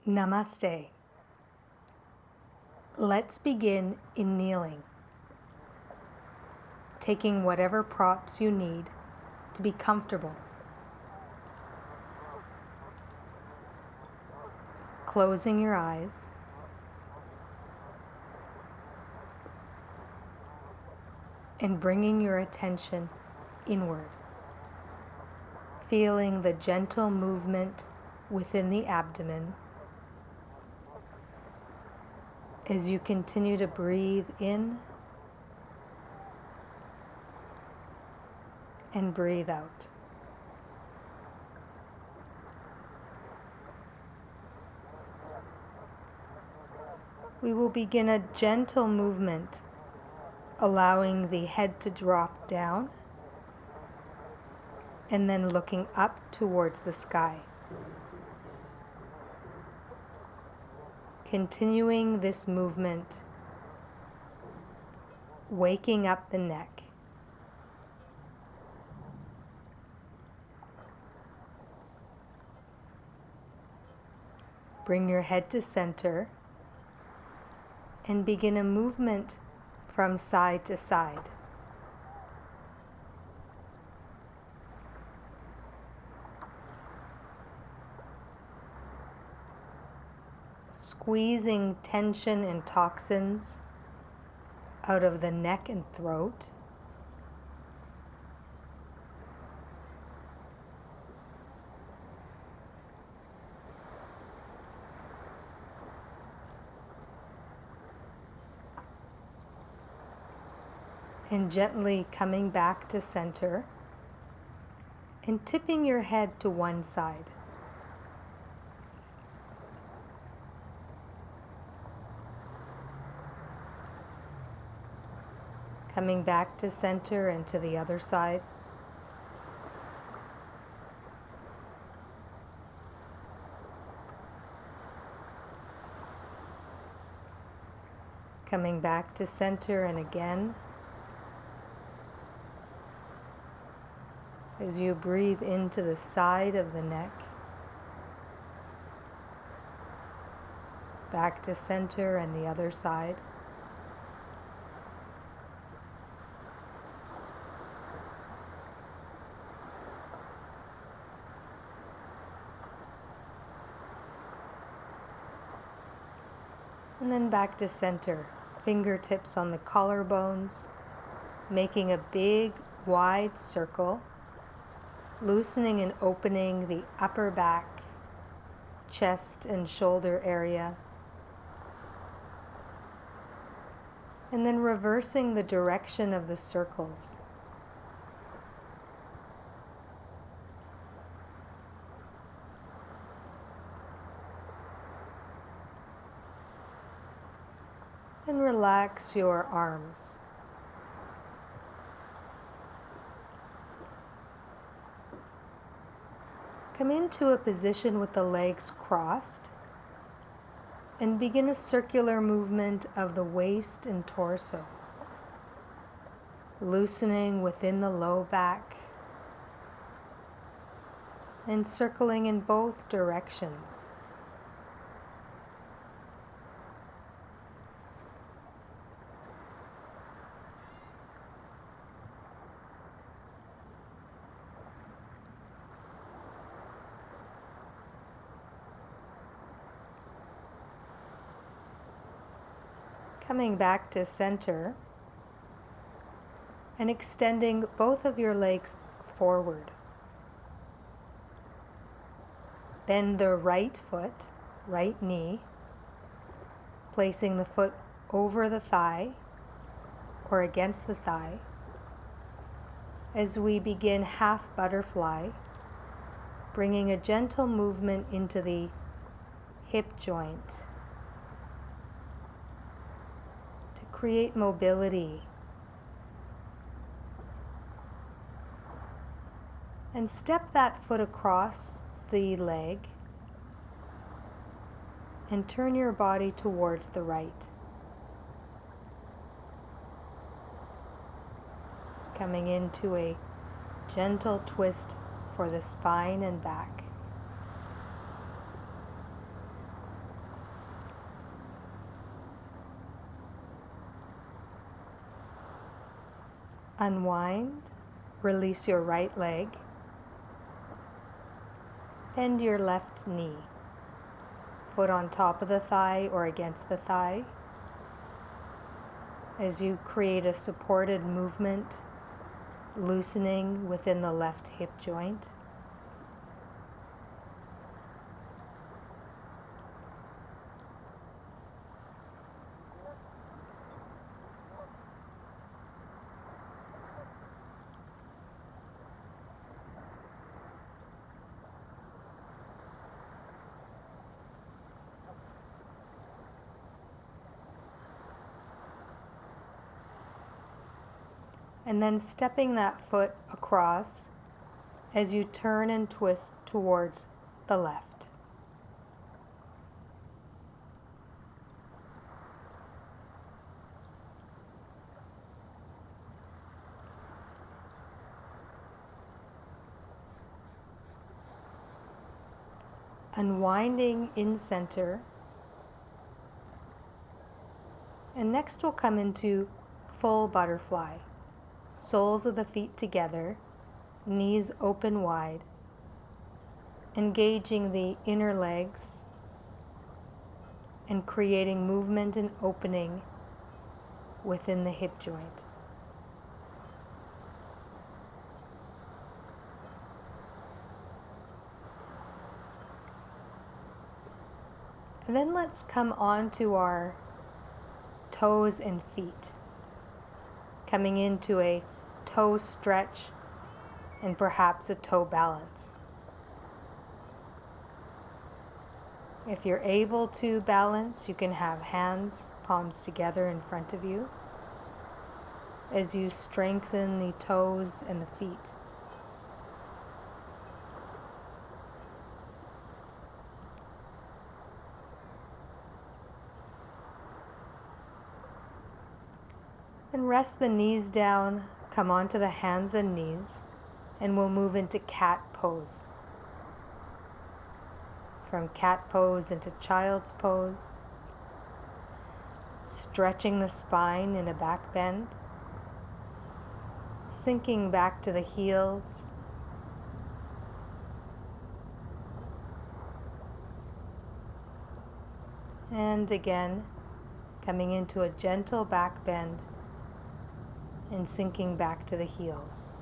Namaste. Let's begin in kneeling, taking whatever props you need to be comfortable. Closing your eyes and bringing your attention inward, feeling the gentle movement within the abdomen as you continue to breathe in and breathe out. We will begin a gentle movement, allowing the head to drop down and then looking up towards the sky. Continuing this movement, waking up the neck. Bring your head to center and begin a movement from side to side. Squeezing tension and toxins out of the neck and throat. And gently coming back to center and tipping your head to one side. Coming back to center and to the other side. Coming back to center and again. As you breathe into the side of the neck. Back to center and the other side. And then back to center, fingertips on the collarbones, making a big, wide circle, loosening and opening the upper back, chest and shoulder area, and then reversing the direction of the circles. And relax your arms. Come into a position with the legs crossed and begin a circular movement of the waist and torso, loosening within the low back and circling in both directions. Coming back to center and extending both of your legs forward. Bend the right foot, right knee, placing the foot over the thigh or against the thigh as we begin half butterfly, bringing a gentle movement into the hip joint. Create mobility. And step that foot across the leg and turn your body towards the right. Coming into a gentle twist for the spine and back. Unwind, release your right leg, bend your left knee, foot on top of the thigh or against the thigh, as you create a supported movement, loosening within the left hip joint. And then stepping that foot across as you turn and twist towards the left. Unwinding in center. And next we'll come into full butterfly. Soles of the feet together, knees open wide, engaging the inner legs and creating movement and opening within the hip joint. And then let's come on to our toes and feet, coming into a toe stretch and perhaps a toe balance. If you're able to balance, you can have hands, palms together in front of you as you strengthen the toes and the feet. And rest the knees down, come onto the hands and knees, and we'll move into cat pose. From cat pose into child's pose, stretching the spine in a back bend, sinking back to the heels, and again, coming into a gentle back bend and sinking back to the heels.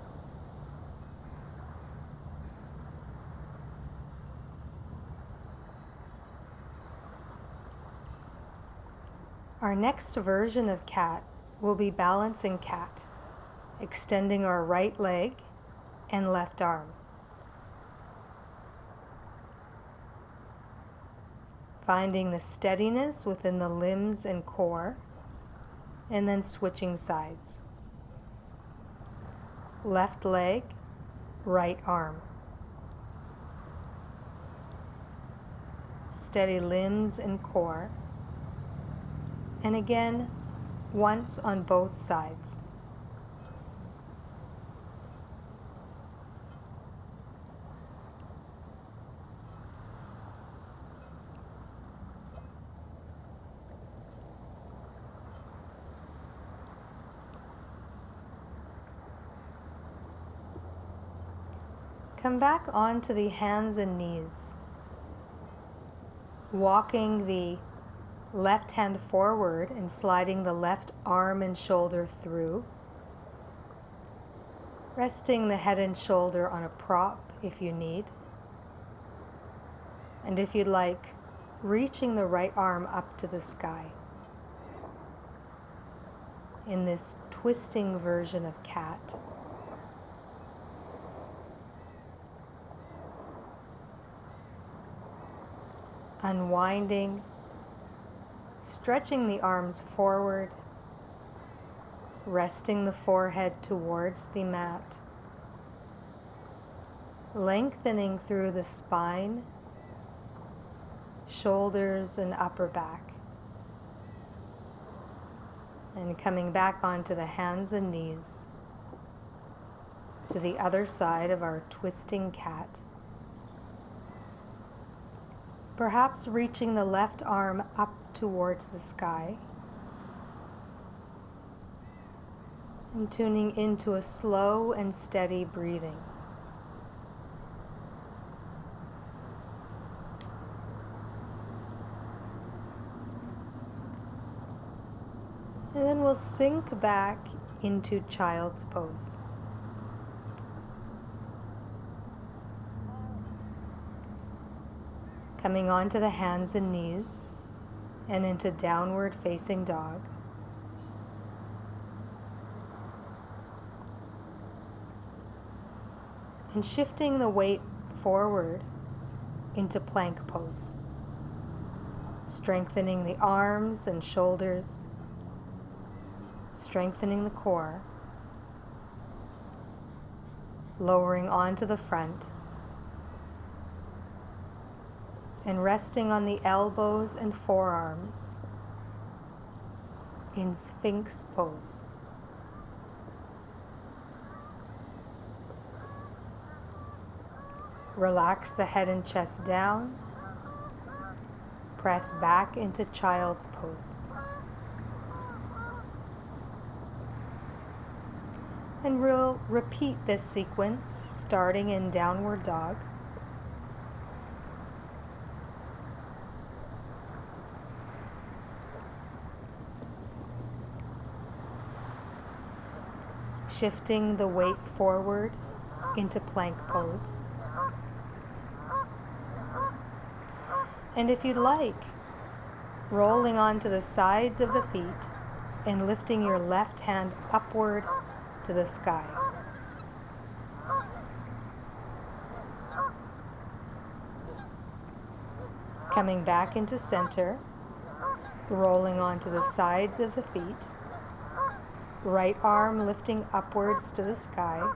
Our next version of cat will be balancing cat, extending our right leg and left arm. Finding the steadiness within the limbs and core, and then switching sides. Left leg, right arm. Steady limbs and core. And again, once on both sides. Come back onto the hands and knees, walking the left hand forward and sliding the left arm and shoulder through, resting the head and shoulder on a prop if you need, and if you'd like, reaching the right arm up to the sky in this twisting version of cat. Unwinding, stretching the arms forward, resting the forehead towards the mat, lengthening through the spine, shoulders and upper back, and coming back onto the hands and knees to the other side of our twisting cat. Perhaps reaching the left arm up towards the sky. And tuning into a slow and steady breathing. And then we'll sink back into child's pose. Coming onto the hands and knees and into downward facing dog. And shifting the weight forward into plank pose. Strengthening the arms and shoulders, strengthening the core, lowering onto the front, and resting on the elbows and forearms in Sphinx pose. Relax the head and chest down. Press back into child's pose. And we'll repeat this sequence starting in downward dog. Shifting the weight forward into plank pose. And if you'd like, rolling onto the sides of the feet and lifting your left hand upward to the sky. Coming back into center, rolling onto the sides of the feet, right arm lifting upwards to the sky.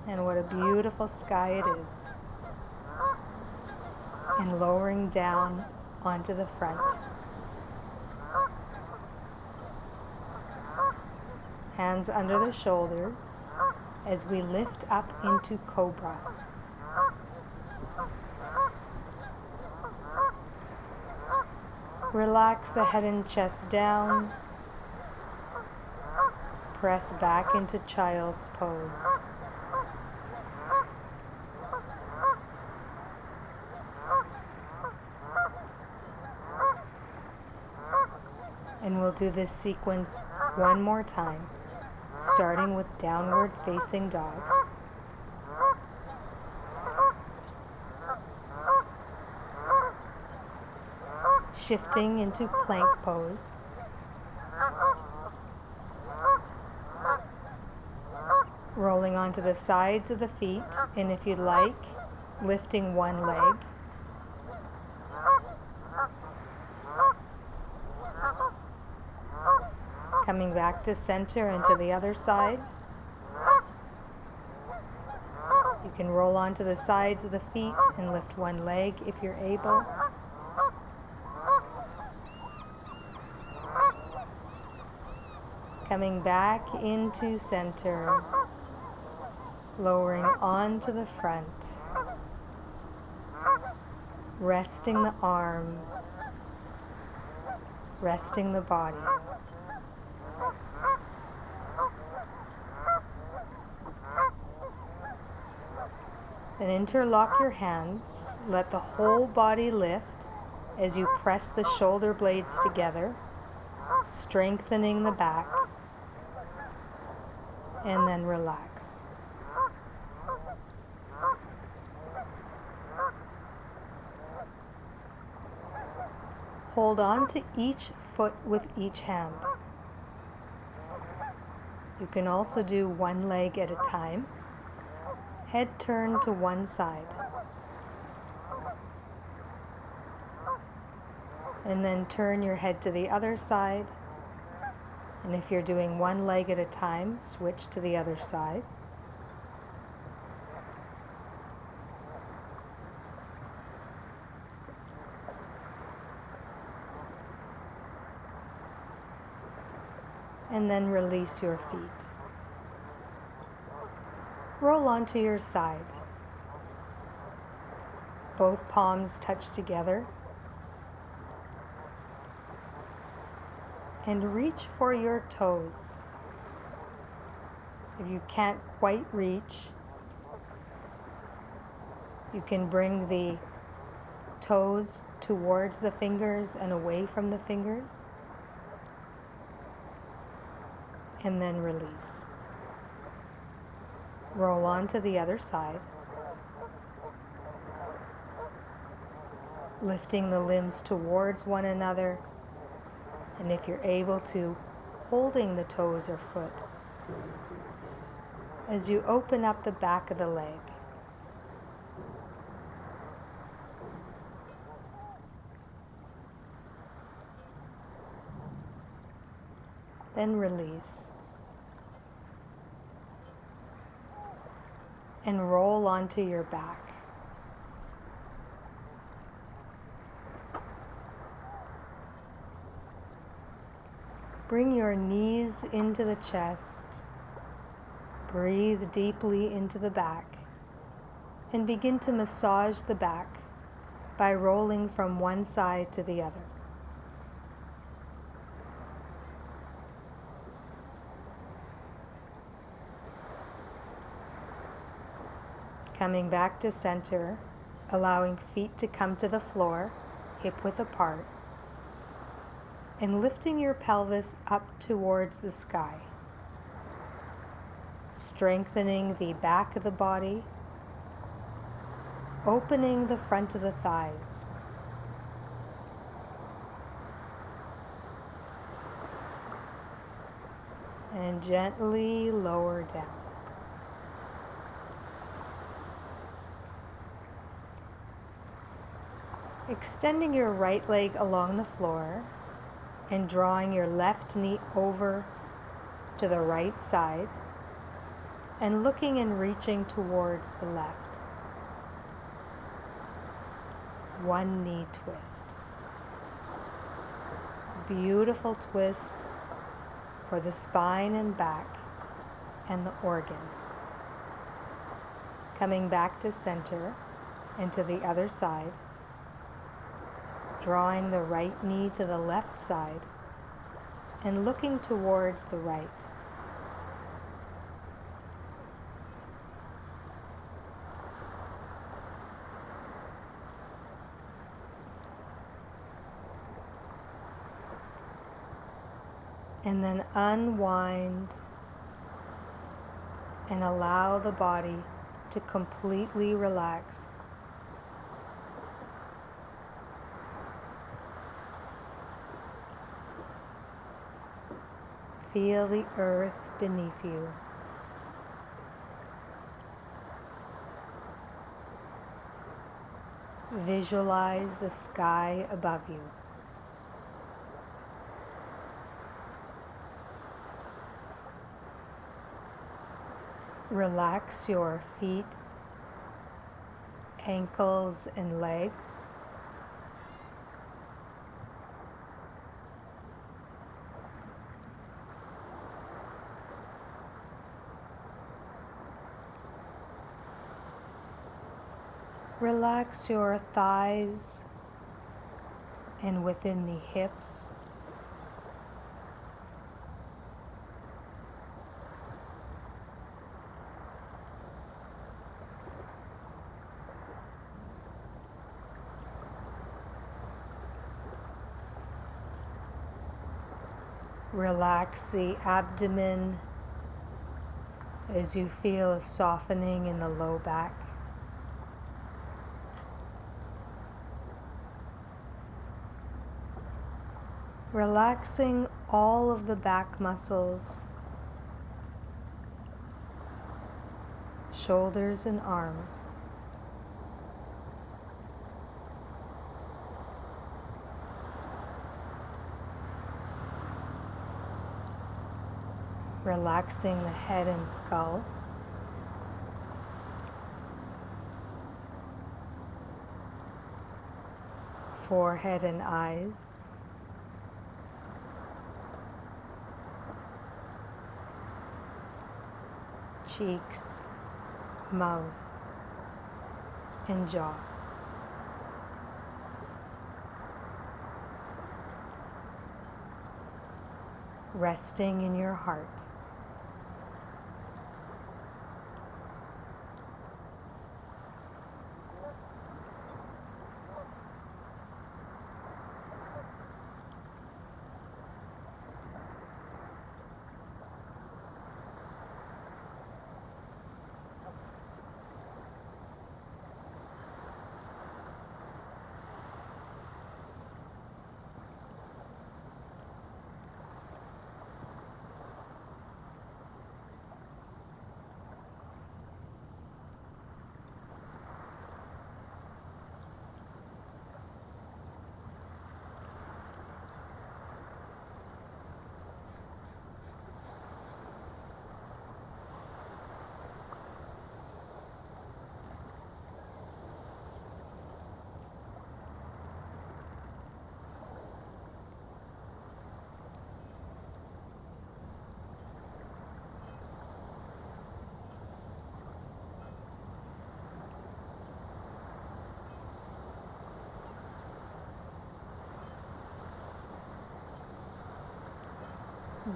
And what a beautiful sky it is. And lowering down onto the front. Hands under the shoulders as we lift up into cobra. Relax the head and chest down. Press back into child's pose. And we'll do this sequence one more time, starting with downward facing dog. Shifting into plank pose. Rolling onto the sides of the feet, and if you'd like, lifting one leg. Coming back to center and to the other side. You can roll onto the sides of the feet and lift one leg if you're able. Coming back into center, lowering onto the front, resting the arms, resting the body. Then interlock your hands, let the whole body lift as you press the shoulder blades together, strengthening the back, and then relax. Hold on to each foot with each hand. You can also do one leg at a time. Head turned to one side. And then turn your head to the other side. And if you're doing one leg at a time, switch to the other side. And then release your feet. Roll onto your side. Both palms touch together. and reach for your toes. If you can't quite reach, you can bring the toes towards the fingers and away from the fingers, and then release. Roll on to the other side, lifting the limbs towards one another, and if you're able to, holding the toes or foot as you open up the back of the leg. Then release. And roll onto your back. Bring your knees into the chest. Breathe deeply into the back and begin to massage the back by rolling from one side to the other. Coming back to center, allowing feet to come to the floor, hip width apart, and lifting your pelvis up towards the sky. Strengthening the back of the body, opening the front of the thighs. And gently lower down. Extending your right leg along the floor and drawing your left knee over to the right side and looking and reaching towards the left. One knee twist. Beautiful twist for the spine and back and the organs. Coming back to center and to the other side. Drawing the right knee to the left side and looking towards the right. And then unwind and allow the body to completely relax. Feel the earth beneath you. Visualize the sky above you. Relax your feet, ankles, and legs. Relax your thighs and within the hips. Relax the abdomen as you feel a softening in the low back. Relaxing all of the back muscles, shoulders and arms. Relaxing the head and skull. Forehead and eyes. Cheeks, mouth, and jaw. resting in your heart.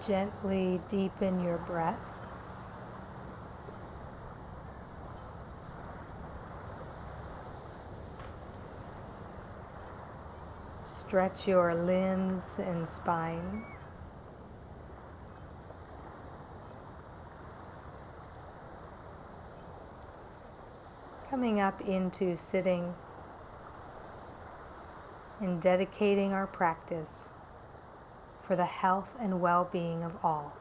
Gently deepen your breath. Stretch your limbs and spine. Coming up into sitting and dedicating our practice for the health and well-being of all.